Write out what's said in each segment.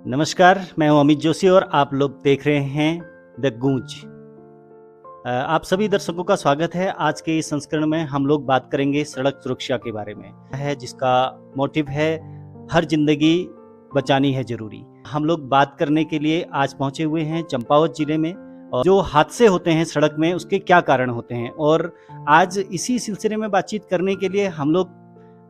नमस्कार, मैं हूं अमित जोशी और आप लोग देख रहे हैं द गूंज। आप सभी दर्शकों का स्वागत है। आज के इस संस्करण में हम लोग बात करेंगे सड़क सुरक्षा के बारे में, है जिसका मोटिव है हर जिंदगी बचानी है जरूरी। हम लोग बात करने के लिए आज पहुंचे हुए हैं चंपावत जिले में, और जो हादसे होते हैं सड़क में उसके क्या कारण होते हैं, और आज इसी सिलसिले में बातचीत करने के लिए हम लोग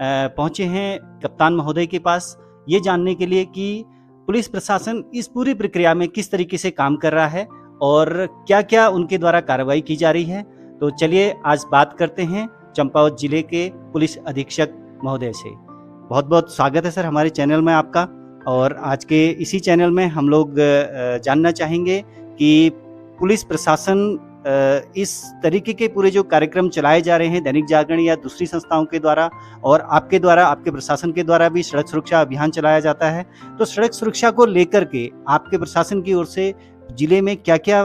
पहुंचे हैं कप्तान महोदय के पास, ये जानने के लिए कि पुलिस प्रशासन इस पूरी प्रक्रिया में किस तरीके से काम कर रहा है और क्या क्या उनके द्वारा कार्रवाई की जा रही है। तो चलिए आज बात करते हैं चंपावत जिले के पुलिस अधीक्षक महोदय से। बहुत बहुत स्वागत है सर हमारे चैनल में आपका। और आज के इसी चैनल में हम लोग जानना चाहेंगे कि पुलिस प्रशासन इस तरीके के पूरे जो कार्यक्रम चलाए जा रहे हैं दैनिक जागरण या दूसरी संस्थाओं के द्वारा, और आपके द्वारा, आपके प्रशासन के द्वारा भी सड़क सुरक्षा अभियान चलाया जाता है, तो सड़क सुरक्षा को लेकर के आपके प्रशासन की ओर से जिले में क्या क्या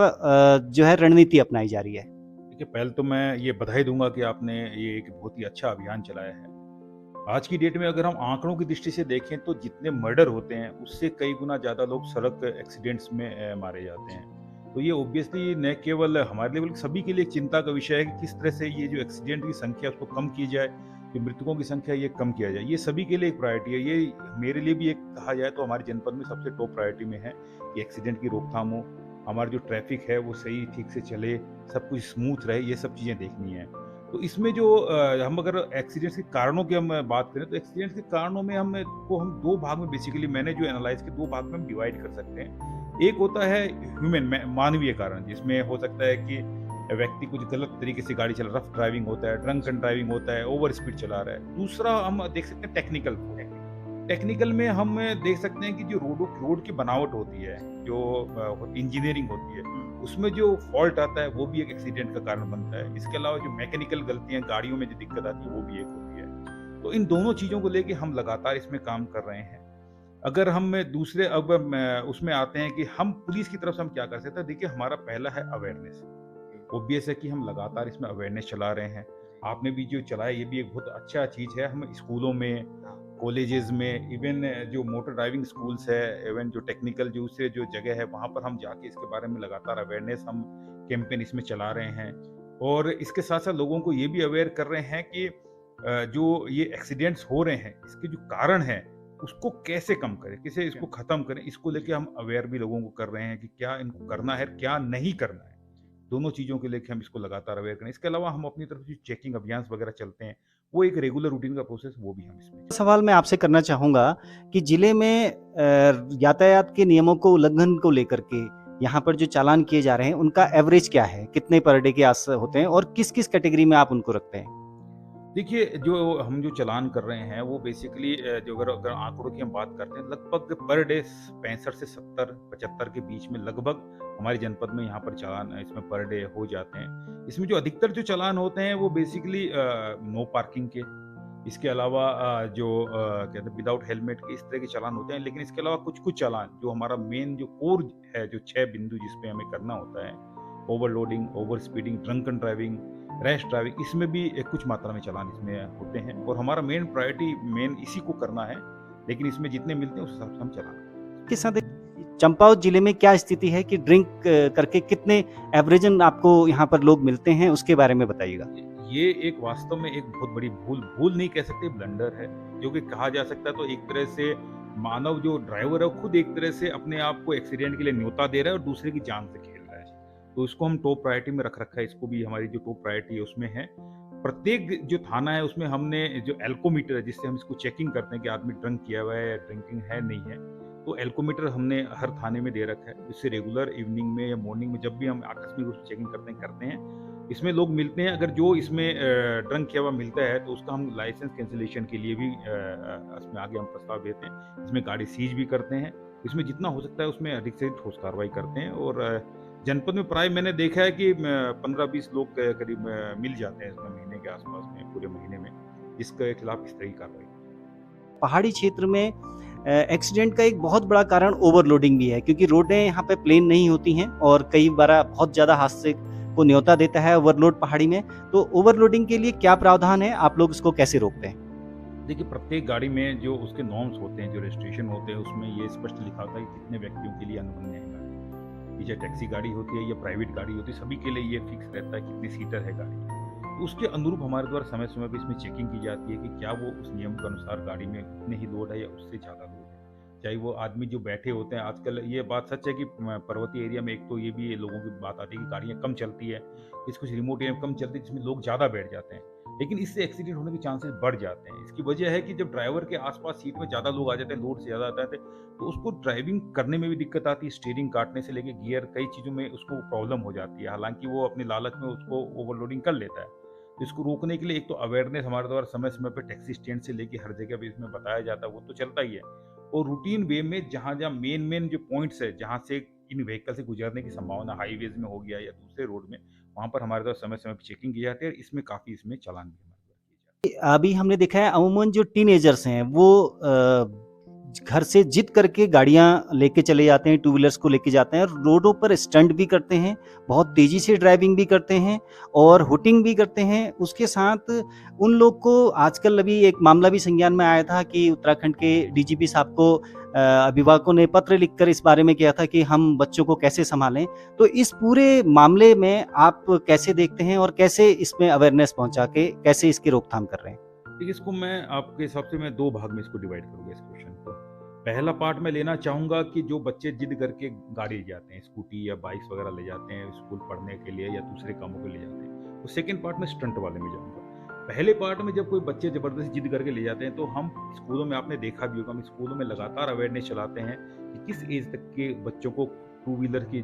जो है रणनीति अपनाई जा रही है? देखिए, पहले तो मैं ये बधाई दूंगा कि आपने ये एक बहुत ही अच्छा अभियान चलाया है। आज की डेट में अगर हम आंकड़ों की दृष्टि से देखें तो जितने मर्डर होते हैं उससे कई गुना ज़्यादा लोग सड़क एक्सीडेंट्स में मारे जाते हैं। तो ये ऑब्वियसली न केवल हमारे लिए बल्कि सभी के लिए एक चिंता का विषय है कि किस तरह से ये जो एक्सीडेंट की संख्या उसको कम की जाए, जो मृतकों की संख्या ये कम किया जाए। ये सभी के लिए एक प्रायोरिटी है। ये मेरे लिए भी एक कहा जाए तो हमारे जनपद में सबसे टॉप प्रायोरिटी में है कि एक्सीडेंट की रोकथाम हो, हमारा जो ट्रैफिक है वो सही ठीक से चले, सब कुछ स्मूथ रहे, ये सब चीज़ें देखनी है। तो इसमें जो हम अगर एक्सीडेंट्स के कारणों की हम बात करें तो एक्सीडेंट्स के कारणों में हम दो भाग में बेसिकली मैंने जो एनालाइज के दो भाग में हम डिवाइड कर सकते हैं। एक होता है ह्यूमन मानवीय कारण, जिसमें हो सकता है कि व्यक्ति कुछ गलत तरीके से गाड़ी चला, रफ ड्राइविंग होता है, ड्रंक एंड ड्राइविंग होता है, ओवर स्पीड चला रहा है। दूसरा हम देख सकते हैं टेक्निकल में हम देख सकते हैं कि जो रोड की बनावट होती है, जो इंजीनियरिंग होती है, उसमें जो फॉल्ट आता है वो भी एक एक्सीडेंट का कारण बनता है। इसके अलावा जो मैकेनिकल गलतियां गाड़ियों में जो दिक्कत आती है वो भी एक होती है। तो इन दोनों चीजों को लेके हम लगातार इसमें काम कर रहे हैं। अगर हम दूसरे उसमें आते हैं कि हम पुलिस की तरफ से हम क्या कर सकते हैं, देखिए हमारा पहला है अवेयरनेस। ऑब्वियस है कि हम लगातार इसमें अवेयरनेस चला रहे हैं। आपने भी जो चलाया ये भी एक बहुत अच्छा चीज है। हम स्कूलों में, कॉलेजेस में, इवन जो मोटर ड्राइविंग स्कूल्स है, इवन जो टेक्निकल जो उससे जो जगह है वहाँ पर हम जाके इसके बारे में लगातार अवेयरनेस हम कैंपेन इसमें चला रहे हैं। और इसके साथ साथ लोगों को ये भी अवेयर कर रहे हैं कि जो ये एक्सीडेंट्स हो रहे हैं इसके जो कारण है उसको कैसे कम करें, कैसे इसको खत्म करें, इसको लेके हम अवेयर भी लोगों को कर रहे हैं कि क्या इनको करना है, क्या नहीं करना है। दोनों चीजों के लेके हम इसको लगातार अवेयर करें। इसके अलावा हम अपनी तरफ से चेकिंग अभियान वगैरह चलते हैं, वो एक रेगुलर रूटीन का प्रोसेस, वो भी हम इसमें। सवाल मैं आपसे करना चाहूंगा कि जिले में यातायात के नियमों को उल्लंघन को लेकर के यहाँ पर जो चालान किए जा रहे हैं उनका एवरेज क्या है, कितने पर डे के आस होते हैं और किस किस कैटेगरी में आप उनको रखते हैं? देखिए, जो चालान कर रहे हैं वो बेसिकली जो अगर आंकड़ों की हम बात करते हैं, लगभग पर डे 65 से 70 75 के बीच में लगभग हमारे जनपद में यहाँ पर चालान इसमें पर डे हो जाते हैं। इसमें जो अधिकतर जो चालान होते हैं वो बेसिकली नो पार्किंग के, इसके अलावा कहते हैं विदाउट हेलमेट के, इस तरह के चालान होते हैं। लेकिन इसके अलावा कुछ चालान जो हमारा मेन जो कोर है, जो 6 बिंदु जिसपे हमें करना होता है, overloading, over speeding, drunken driving, rash driving, इसमें भी कुछ मात्रा में चालान इसमें होते हैं। और हमारा मेन प्रायोरिटी इसी को करना है, लेकिन इसमें जितने मिलते हैं उस हिसाब से हम चलाना। के साथ चंपावत जिले में क्या स्थिति है कि ड्रिंक करके कितने एवरेजन आपको यहाँ पर लोग मिलते हैं, उसके बारे में बताइएगा। ये एक वास्तव में एक बहुत बड़ी भूल नहीं कह सकते, ब्लंडर है, जो कि कहा जा सकता है। तो एक तरह से मानव जो ड्राइवर है खुद एक तरह से अपने आप को एक्सीडेंट के लिए न्योता दे रहा है और दूसरे की जान से खेल रहा है। तो इसको हम टॉप प्रायोरिटी में रख रखा है। इसको भी हमारी जो टॉप प्रायोरिटी है उसमें है। प्रत्येक जो थाना है उसमें हमने जो एल्कोमीटर है, जिससे हम इसको चेकिंग करते हैं कि आदमी ड्रंक किया हुआ है या ड्रिंकिंग है नहीं है, तो एल्कोमीटर हमने हर थाने में दे रखा है, जिससे रेगुलर इवनिंग में या मॉर्निंग में जब भी हम आकस्मिक रूप से चेकिंग करते हैं इसमें लोग मिलते हैं। अगर जो इसमें ड्रंक किया हुआ मिलता है तो उसका हम लाइसेंस कैंसिलेशन के लिए भी इसमें आगे हम प्रस्ताव देते हैं। इसमें गाड़ी सीज भी करते हैं। इसमें जितना हो सकता है उसमें अधिक से ठोस कार्रवाई करते हैं। और जनपद में प्राय मैंने देखा है कि 15-20 लोग करीब मिल जाते हैं इसमें महीने के आसपास में, पूरे महीने में, जिसके खिलाफ इस तरह की कार्रवाई। पहाड़ी क्षेत्र में एक्सीडेंट का एक बहुत बड़ा कारण ओवरलोडिंग भी है, क्योंकि रोडें यहाँ पे प्लेन नहीं होती हैं और कई बार बहुत ज़्यादा हादसे को न्योता देता है ओवरलोड पहाड़ी में। तो ओवरलोडिंग के लिए क्या प्रावधान है, आप लोग इसको कैसे रोकते हैं? देखिए, प्रत्येक गाड़ी में जो उसके नॉर्म्स होते हैं, जो रजिस्ट्रेशन होते हैं, उसमें ये स्पष्ट लिखा होता है कि कितने व्यक्तियों के लिए अनुमन्य है गाड़ी। ये चाहे टैक्सी गाड़ी होती है या प्राइवेट गाड़ी होती है, सभी के लिए ये फिक्स रहता है कितनी सीटर है गाड़ी। तो उसके अनुरूप हमारे द्वारा समय-समय पे इसमें चेकिंग की जाती है कि क्या वो उस नियम के अनुसार गाड़ी में उतने ही लोड है या उससे ज़्यादा लोड है। चाहे वो आदमी जो बैठे होते हैं, आजकल ये बात सच है कि पर्वतीय एरिया में एक तो ये भी लोगों की बात आती है कि गाड़ियाँ कम चलती है, कुछ रिमोट एरिया में कम चलती है जिसमें लोग ज़्यादा बैठ जाते हैं। लेकिन इससे एक्सीडेंट होने के चांसेस बढ़ जाते हैं। इसकी वजह है कि जब ड्राइवर के आस-पास सीट में ज़्यादा लोग आ जाते हैं, लोड से ज़्यादा आता है, तो उसको ड्राइविंग करने में भी दिक्कत आती है, स्टीयरिंग काटने से लेके गियर कई चीज़ों में उसको प्रॉब्लम हो जाती है। हालाँकि वो अपनी लालच में उसको ओवरलोडिंग कर लेता है। तो इसको रोकने के लिए एक तो अवेयरनेस हमारे द्वारा समय-समय पे टैक्सी स्टैंड से लेके हर जगह पे इसमें बताया जाता है, वो तो चलता ही है। और रूटीन वे में जहाँ-जहाँ मेन-मेन जो पॉइंट्स है, जहाँ से इन व्हीकल से गुजरने की संभावना हाईवेज़ में हो गया या दूसरे रोड में, वहाँ पर हमारे द्वारा समय-समय पे चेकिंग की जाती है और इसमें काफ़ी इसमें चालान भी हमारे द्वारा किए जाते हैं। अभी हमने देखा है अमूमन जो टीनेजर्स हैं वो घर से जिद करके गाड़ियाँ लेके चले जाते हैं, टू व्हीलर्स को लेके जाते हैं और रोडों पर स्टंट भी करते हैं, बहुत तेज़ी से ड्राइविंग भी करते हैं और हुटिंग भी करते हैं। उसके साथ उन लोग को आजकल अभी एक मामला भी संज्ञान में आया था कि उत्तराखंड के डीजीपी साहब को अभिभावकों ने पत्र लिखकर इस बारे में किया था कि हम बच्चों को कैसे सँभालें। तो इस पूरे मामले में आप कैसे देखते हैं और कैसे इसमें अवेयरनेस पहुँचा के कैसे इसकी रोकथाम कर रहे हैं? देखिए, इसको मैं आपके हिसाब से मैं 2 भाग में इसको डिवाइड करूँगा इस क्वेश्चन को। पहला पार्ट मैं लेना चाहूँगा कि जो बच्चे ज़िद करके गाड़ी ले जाते हैं, स्कूटी या बाइक्स वगैरह ले जाते हैं स्कूल पढ़ने के लिए या दूसरे कामों के लिए ले जाते हैं। तो सेकंड पार्ट में स्टंट वाले में जाऊँगा। पहले पार्ट में जब कोई बच्चे ज़बरदस्ती ज़िद करके ले जाते हैं, तो हम स्कूलों में आपने देखा भी होगा, हम स्कूलों में लगातार अवेयरनेस चलाते हैं कि किस एज तक के बच्चों को टू व्हीलर की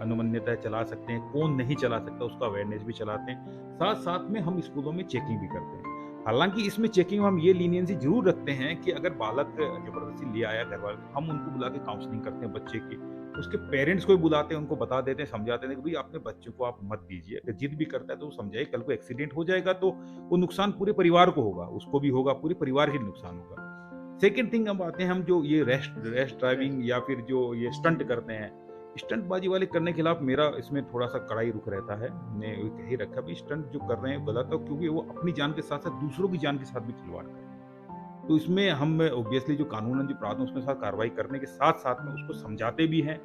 अनुमन्यता चला सकते हैं, कौन नहीं चला सकता, उसका अवेयरनेस भी चलाते हैं। साथ-साथ में हम स्कूलों में चेकिंग भी करते हैं। हालाँकि इसमें चेकिंग में हम ये लीनियंसी ज़रूर रखते हैं कि अगर बालक ज़बरदस्ती ले आया घर वाले, हम उनको बुला के काउंसलिंग करते हैं बच्चे की। उसके पेरेंट्स को भी बुलाते हैं, उनको बता देते हैं, समझाते हैं कि भई अपने बच्चे को आप मत दीजिए। अगर ज़िद भी करता है तो समझाइए, कल को एक्सीडेंट हो जाएगा तो वो नुकसान पूरे परिवार को होगा, उसको भी होगा, पूरे परिवार के लिए नुकसान होगा। सेकंड थिंग अब आते हैं हम जो ये रैश रैश ड्राइविंग या फिर जो ये स्टंट करते हैं, स्टंटबाजी वाले करने के खिलाफ मेरा इसमें थोड़ा-सा कड़ाई रुख रहता है। हमने ये कह ही रखा भी स्टंट जो कर रहे हैं गलत है, क्योंकि वो अपनी जान के साथ-साथ दूसरों की जान के साथ भी खिलवाड़ कर रहे हैं। तो इसमें हम ऑब्वियसली जो कानूनन जो प्रावधान उसमें साथ कार्रवाई करने के साथ-साथ में उसको समझाते भी हैं,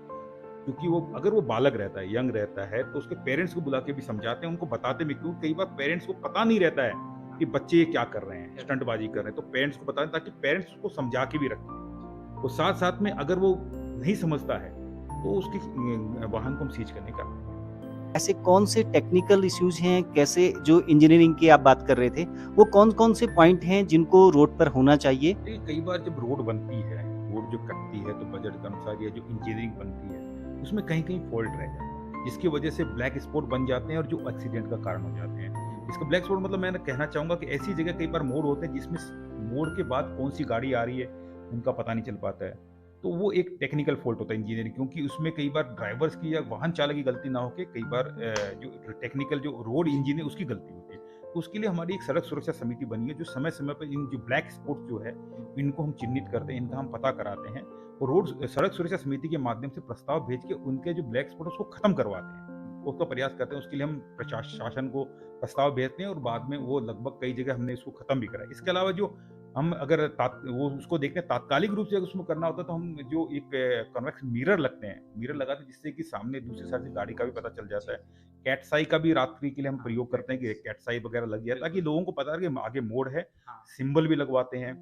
क्योंकि वो अगर वो बालक रहता है, यंग रहता है, तो उसके पेरेंट्स को बुला के भी समझाते हैं, उनको बताते भी, क्योंकि कई बार पेरेंट्स को पता नहीं रहता है कि बच्चे ये क्या कर रहे हैं, स्टंटबाजी कर रहे हैं, तो पेरेंट्स को बताएं ताकि पेरेंट्स उसको समझा के भी रखें। और साथ-साथ में अगर वो नहीं समझता है, तो उसकी वाहन को हम सीज करने का। ऐसे कौन से टेक्निकल इश्यूज़ हैं, कैसे जो इंजीनियरिंग की आप बात कर रहे थे, वो कौन-कौन से पॉइंट हैं जिनको रोड पर होना चाहिए? देखिए, कई बार जब रोड बनती है, रोड जो कटती है, तो बजट के अनुसार या जो इंजीनियरिंग बनती है, उसमें कहीं-कहीं फॉल्ट रह जाता है, जिसकी वजह से ब्लैक स्पॉट बन जाते हैं और जो एक्सीडेंट का कारण हो जाते हैं। इसका ब्लैक स्पॉट मतलब मैं कहना चाहूँगा कि ऐसी जगह कई बार मोड़ होते हैं जिसमें मोड़ के बाद कौन-सी गाड़ी आ रही है, उनका पता नहीं चल पाता है। तो वो एक टेक्निकल फॉल्ट होता है इंजीनियरिंग, क्योंकि उसमें कई बार ड्राइवर्स की या वाहन चालक की गलती ना होके कई बार जो टेक्निकल जो रोड इंजीनियर उसकी गलती होती है। तो उसके लिए हमारी एक सड़क सुरक्षा समिति बनी है जो समय-समय पे इन जो ब्लैक स्पॉट जो है, इनको हम चिन्हित करते हैं, इनका हम पता कराते हैं और रोड सड़क सुरक्षा समिति के माध्यम से प्रस्ताव भेज के उनके जो ब्लैक स्पॉट है उसको खत्म करवाते हैं। उसका प्रयास करते हैं, उसके लिए हम शासन को प्रस्ताव भेजते हैं और बाद में वो लगभग कई जगह हमने इसको खत्म भी करा है। इसके अलावा जो हम अगर वो उसको देखते हैं तात्कालिक रूप से अगर उसमें करना होता है, तो हम जो एक कन्वेक्स मिरर लगते हैं, मिरर लगाते हैं जिससे कि सामने दूसरी साइड से गाड़ी का भी पता चल जाता है। कैट्स आई का भी रात्रि के लिए हम प्रयोग करते हैं कि कैट्स आई वगैरह लग जाए ताकि लोगों को पता रहे कि आगे मोड़ है, सिंबल भी लगवाते हैं।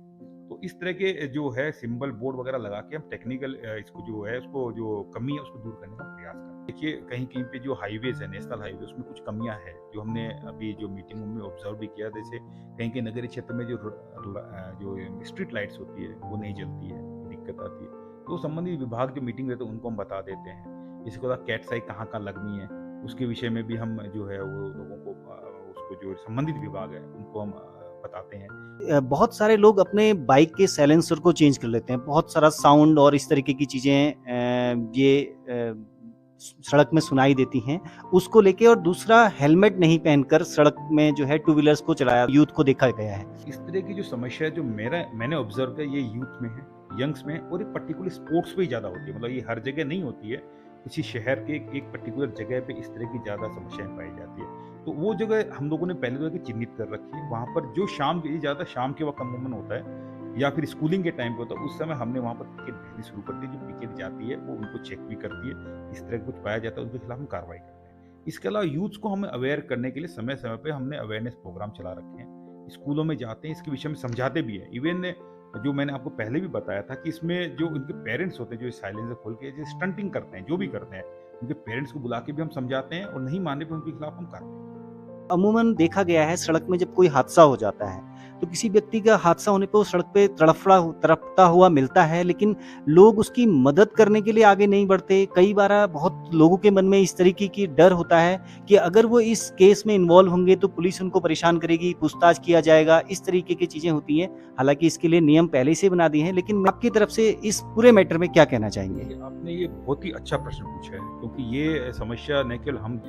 तो इस तरह के जो है सिंबल बोर्ड वगैरह लगा के हम टेक्निकल इसको जो है उसको जो कमी है उसको दूर करने का प्रयास करते हैं। देखिए, कहीं-कहीं पे जो हाईवेज़ है, नेशनल हाईवे, उसमें कुछ कमियाँ हैं, जो हमने अभी जो मीटिंगों में ऑब्ज़र्व भी किया। जैसे कहीं-कहीं नगरीय क्षेत्र में जो स्ट्रीट लाइट्स होती है, वो नहीं जलती है, दिक्कत आती है। तो संबंधित विभाग जो मीटिंग रहते हैं, उनको हम बता देते हैं। इसके बाद कैट्स आई कहाँ-कहाँ लगनी है, उसके विषय में भी हम जो है वो लोगों को उसको जो संबंधित विभाग है, उनको हम बताते हैं। बहुत सारे लोग अपने बाइक के साइलेंसर को चेंज कर लेते हैं। बहुत सारा साउंड और इस तरीके की चीज़ें सड़क में सुनाई देती हैं, उसको लेके और दूसरा हेलमेट नहीं पहनकर सड़क में जो है टू व्हीलर्स को चलाया यूथ को देखा गया है। इस तरह की जो समस्या है जो मैंने ऑब्जर्व किया, ये यूथ में है, यंग्स में, और ये पर्टिकुलर स्पोर्ट्स पे ही ज़्यादा होती है। मतलब ये हर जगह नहीं होती है, किसी शहर के एक पर्टिकुलर जगह पे इस तरह की ज़्यादा समस्याएं पाई जाती है। तो वो जगह हम लोगों ने पहले तो चिन्हित कर रखी है। वहाँ पर जो शाम के ज़्यादा शाम के वक़्त अमूमन होता है या फिर स्कूलिंग के टाइम पे होता है, उस समय हमने वहाँ पर पिकेट भेजनी शुरू कर दी। जो पिकेट जाती है वो उनको चेक भी करती है। इस तरह का कुछ पाया जाता है उसके खिलाफ हम कार्रवाई करते हैं। इसके अलावा यूथ्स को हमें अवेयर करने के लिए समय-समय पे हमने अवेयरनेस प्रोग्राम चला रखे हैं। स्कूलों में जाते हैं, इसके विषय में समझाते भी हैं। इवन जो मैंने आपको पहले भी बताया था कि इसमें जो उनके पेरेंट्स होते हैं, जो साइलेंसर खोल के जो स्टंटिंग करते हैं, जो भी करते हैं, उनके पेरेंट्स को बुला के भी हम समझाते हैं और नहीं मानने पे उनके खिलाफ हम कार्रवाई करते हैं। अमूमन देखा गया है सड़क में जब कोई हादसा हो जाता है तो किसी व्यक्ति का हादसा होने पे वो सड़क पे तड़पता हुआ मिलता है, लेकिन लोग उसकी मदद करने के लिए आगे नहीं बढ़ते। कई बार बहुत लोगों के मन में इस तरीके की डर होता है कि अगर वो इस केस में इन्वॉल्व होंगे तो पुलिस उनको परेशान करेगी, पूछताछ किया जाएगा, इस तरीके की चीजें होती हैं। हालांकि इसके लिए नियम पहले से बना दिए हैं, लेकिन आपकी तरफ से इस पूरे मैटर में क्या कहना चाहेंगे? देखिए, आपने ये बहुत ही अच्छा प्रश्न पूछा है, क्योंकि ये समस्या न केवल हम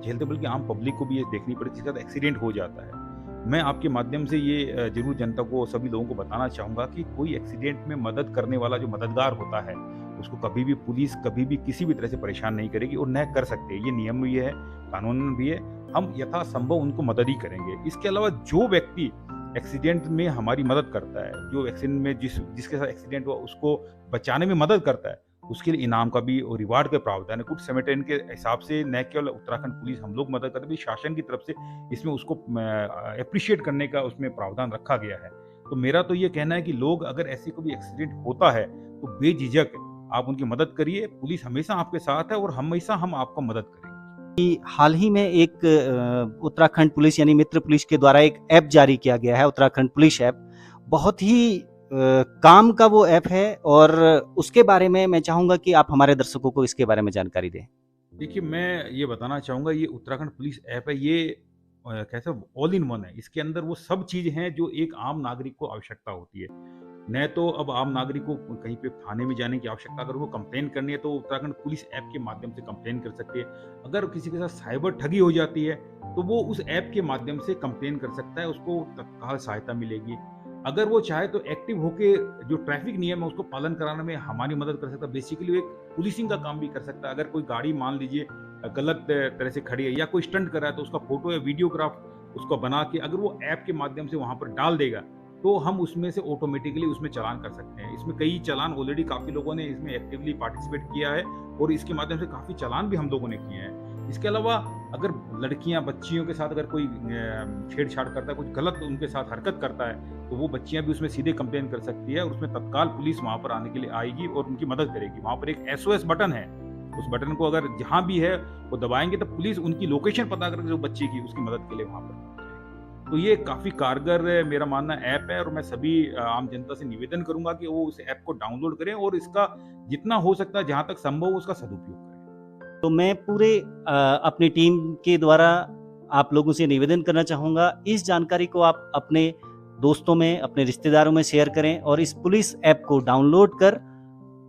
झेलते बल्कि आम पब्लिक को भी ये देखनी पड़ती है जिसके साथ एक्सीडेंट हो जाता है। मैं आपके माध्यम से ये ज़रूर जनता को, सभी लोगों को बताना चाहूँगा कि कोई एक्सीडेंट में मदद करने वाला जो मददगार होता है, उसको कभी भी पुलिस कभी भी किसी भी तरह से परेशान नहीं करेगी और न कर सकते। ये नियम भी है, कानून भी है। हम यथासंभव उनको मदद ही करेंगे। इसके अलावा जो व्यक्ति एक्सीडेंट में हमारी मदद करता है, जो एक्सीडेंट में जिसके साथ एक्सीडेंट हुआ उसको बचाने में मदद करता है, उसके लिए इनाम का भी और रिवार्ड का प्रावधान है। कुछ संगठन के हिसाब से न केवल उत्तराखंड पुलिस हम लोग मदद करते हैं, शासन की तरफ से इसमें उसको एप्रिशिएट करने का उसमें प्रावधान रखा गया है। तो मेरा तो ये कहना है कि लोग अगर ऐसे कोई एक्सीडेंट होता है तो बेझिझक आप उनकी मदद करिए। पुलिस हमेशा आपके साथ है और हमेशा हम आपको मदद करेंगे। हाल ही में एक उत्तराखंड पुलिस यानी मित्र पुलिस के द्वारा एक ऐप जारी किया गया है, उत्तराखंड पुलिस ऐप। बहुत ही काम का वो ऐप है और उसके बारे में मैं चाहूँगा कि आप हमारे दर्शकों को इसके बारे में जानकारी दें। देखिए, मैं ये बताना चाहूँगा, ये उत्तराखंड पुलिस ऐप है, ये कैसे ऑल इन वन है। इसके अंदर वो सब चीज़ हैं जो एक आम नागरिक को आवश्यकता होती है। न तो अब आम नागरिक को कहीं पे थाने में जाने की आवश्यकता, अगर वो कंप्लेन करनी है तो उत्तराखंड पुलिस ऐप के माध्यम से कंप्लेन कर सकती है। अगर किसी के साथ साइबर ठगी हो जाती है तो वो उस ऐप के माध्यम से कंप्लेन कर सकता है, उसको तत्काल सहायता मिलेगी। अगर वो चाहे तो एक्टिव होके जो ट्रैफिक नियम है उसको पालन कराने में हमारी मदद कर सकता है। बेसिकली वो एक पुलिसिंग का काम भी कर सकता है। अगर कोई गाड़ी मान लीजिए गलत तरह से खड़ी है या कोई स्टंट कर रहा है तो उसका फोटो या वीडियोग्राफ उसको बना के अगर वो ऐप के माध्यम से वहाँ पर डाल देगा तो हम उसमें से ऑटोमेटिकली उसमें चालान कर सकते हैं। इसमें कई चालान ऑलरेडी काफ़ी लोगों ने इसमें एक्टिवली पार्टिसिपेट किया है और इसके माध्यम से काफ़ी चालान भी हम लोगों ने किए हैं। इसके अलावा अगर लड़कियां बच्चियों के साथ अगर कोई छेड़छाड़ करता है, कुछ गलत उनके साथ हरकत करता है, तो वो बच्चियां भी उसमें सीधे कंप्लेन कर सकती है और उसमें तत्काल पुलिस वहां पर आने के लिए आएगी और उनकी मदद करेगी। वहां पर एक SOS बटन है, उस बटन को अगर जहां भी है वो दबाएंगे तो पुलिस उनकी लोकेशन पता करके जो बच्ची की उसकी मदद के लिए वहां पर पहुंच जाएगी। तो ये काफ़ी कारगर मेरा मानना ऐप है और मैं सभी आम जनता से निवेदन करूंगा कि वो उस ऐप को डाउनलोड करें और इसका जितना हो सकता है, जहां तक संभव हो, उसका सदुपयोग करें। तो मैं पूरे अपनी टीम के द्वारा आप लोगों से निवेदन करना चाहूँगा, इस जानकारी को आप अपने दोस्तों में, अपने रिश्तेदारों में शेयर करें और इस पुलिस ऐप को डाउनलोड कर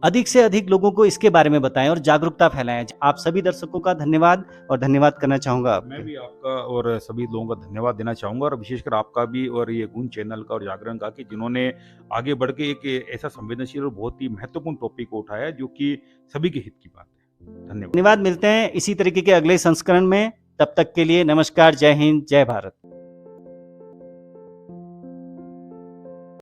अधिक से अधिक लोगों को इसके बारे में बताएं और जागरूकता फैलाएं। आप सभी दर्शकों का धन्यवाद और धन्यवाद करना चाहूँगा। मैं भी आपका और सभी लोगों का धन्यवाद देना चाहूँगा और विशेषकर आपका भी और ये गूंज चैनल का और जागरण का, कि जिन्होंने आगे बढ़ के एक ऐसा संवेदनशील और बहुत ही महत्वपूर्ण टॉपिक को उठाया जो कि सभी के हित की बात है। धन्यवाद। मिलते हैं इसी तरीके के अगले संस्करण में। तब तक के लिए नमस्कार, जय हिंद, जय भारत।